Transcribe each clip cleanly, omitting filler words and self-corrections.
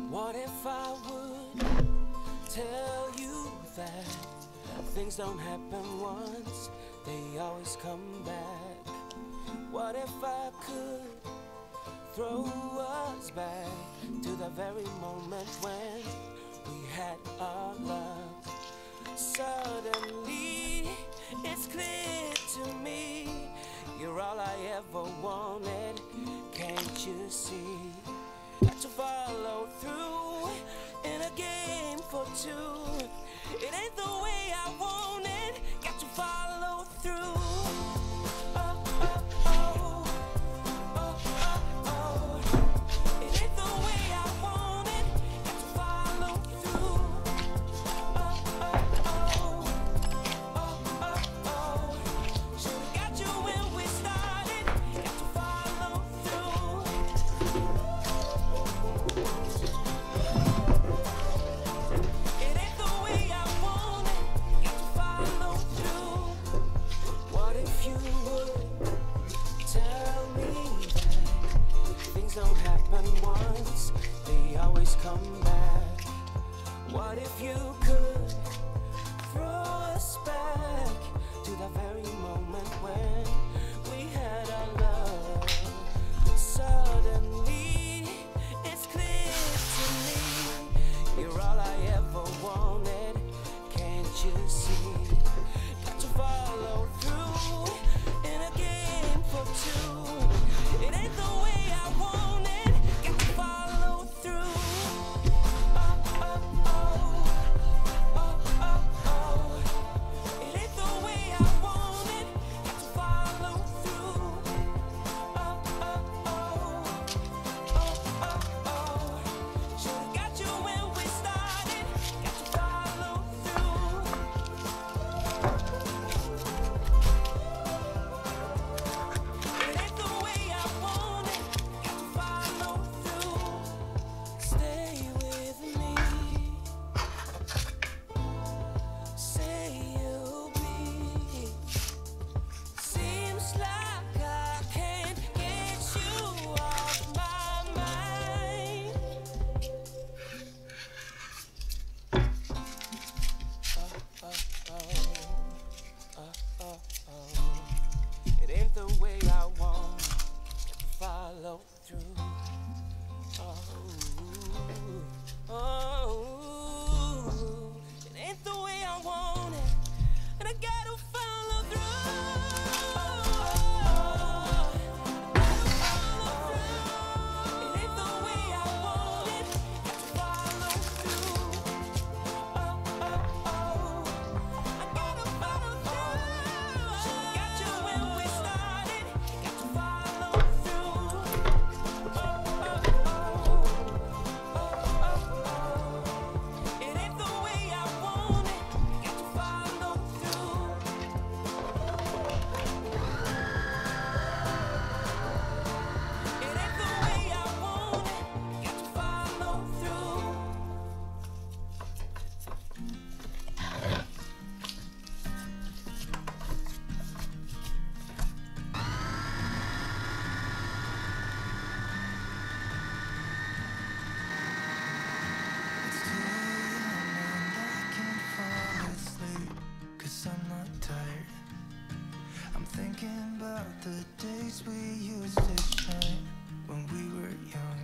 What if I would tell you that things don't happen once, they always come back? What if I could throw us back to the very moment when we had our love? Suddenly it's clear to me, you're all I ever wanted, can't you see? Got to follow through in a game for two. It ain't the way I want it, got to follow through. Oh, oh, oh. Oh, oh, oh. It ain't the way I want it, got to follow through. Oh, oh, oh. Oh, oh, oh. Should've got you when we started, got to follow through. It ain't the way I want it, got to follow through. What if you would tell me that things don't happen once, they always come back? What if you could throw us back to the very moment when we had our love? Suddenly it's clear to me, you're all I ever wanted, can't you see? Got to follow through in a game for two. It ain't the way I want it, got to follow through. Oh, oh, oh. Oh, oh, oh. It ain't the way I want it, got to follow through. Oh, oh, oh. Oh, oh, oh. Should've got you when we started, got to follow through. It ain't the way I want it, got to follow through. Stay with me, say you'll be. Seems like I can't get you off my mind. Oh, oh, oh, oh. It ain't the way I want to follow through. Oh, it ain't the way I want it, and I gotta follow through. It ain't the way I want it, got to follow through. Oh, oh, oh. I gotta follow through. Should've got you when we started, got to follow through. Oh, oh, oh. Oh, oh, oh. It ain't the way I want it, got to follow through. It ain't the way I want it, got to follow through. It's 2 a.m. and I can't fall asleep, 'cause I'm not tired. I'm thinking about the days we used to shine when we were young.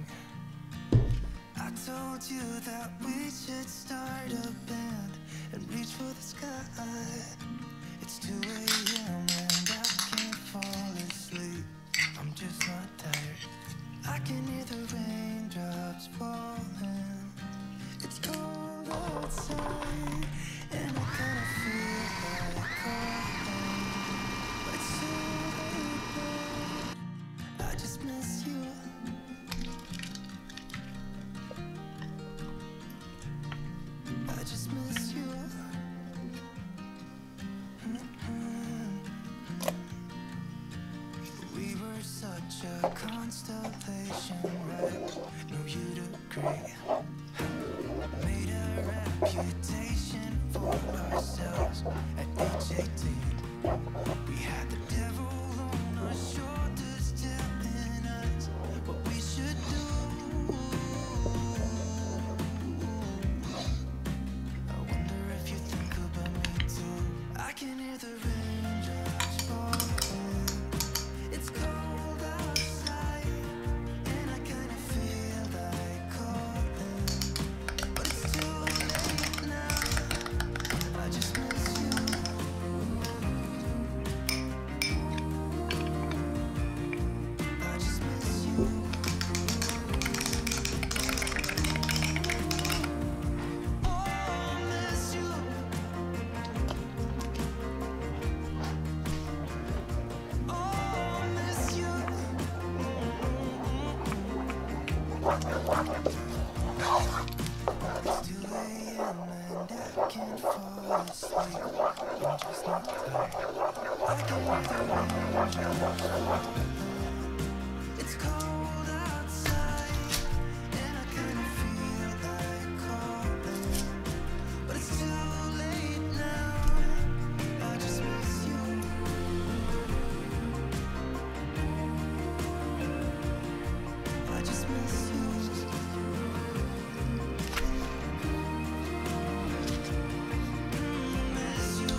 I told you that we should start a band and reach for the sky. It's 2 a.m. and I can't fall asleep, I'm just not tired. I can hear the raindrops falling. It's cold outside, and I kinda feel like calling, but it's so late now. I just miss you. I just miss you. We were such a constellation, right? No, you'd agree. Made a reputation for ourselves at age 18. We had the devil on our shoulders telling us what we should do. It's 2 a.m. and I can't fall asleep. I'm just not tired. I can hear the engine. It's cold outside, and I kinda feel like calling, but it's too late now. I just miss you. I just miss you. Miss you.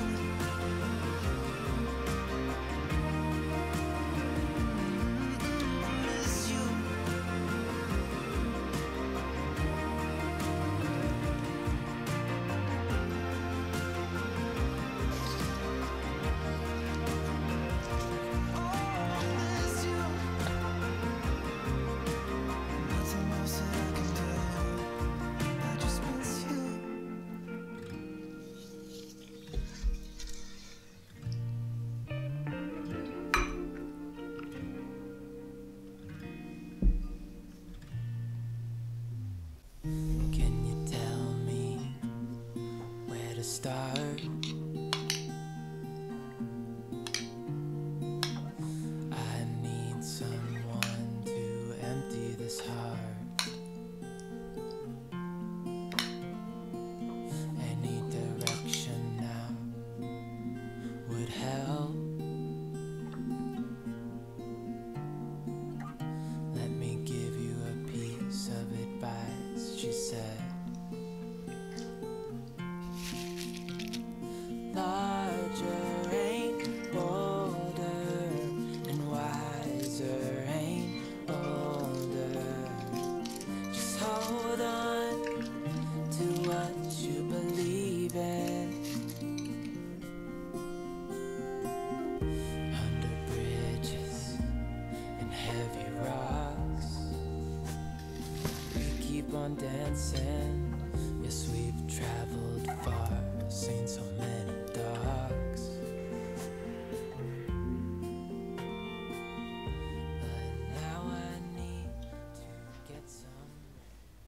Miss you. Miss you. Nothing else that I can do. I just miss you. Can you tell me where to start?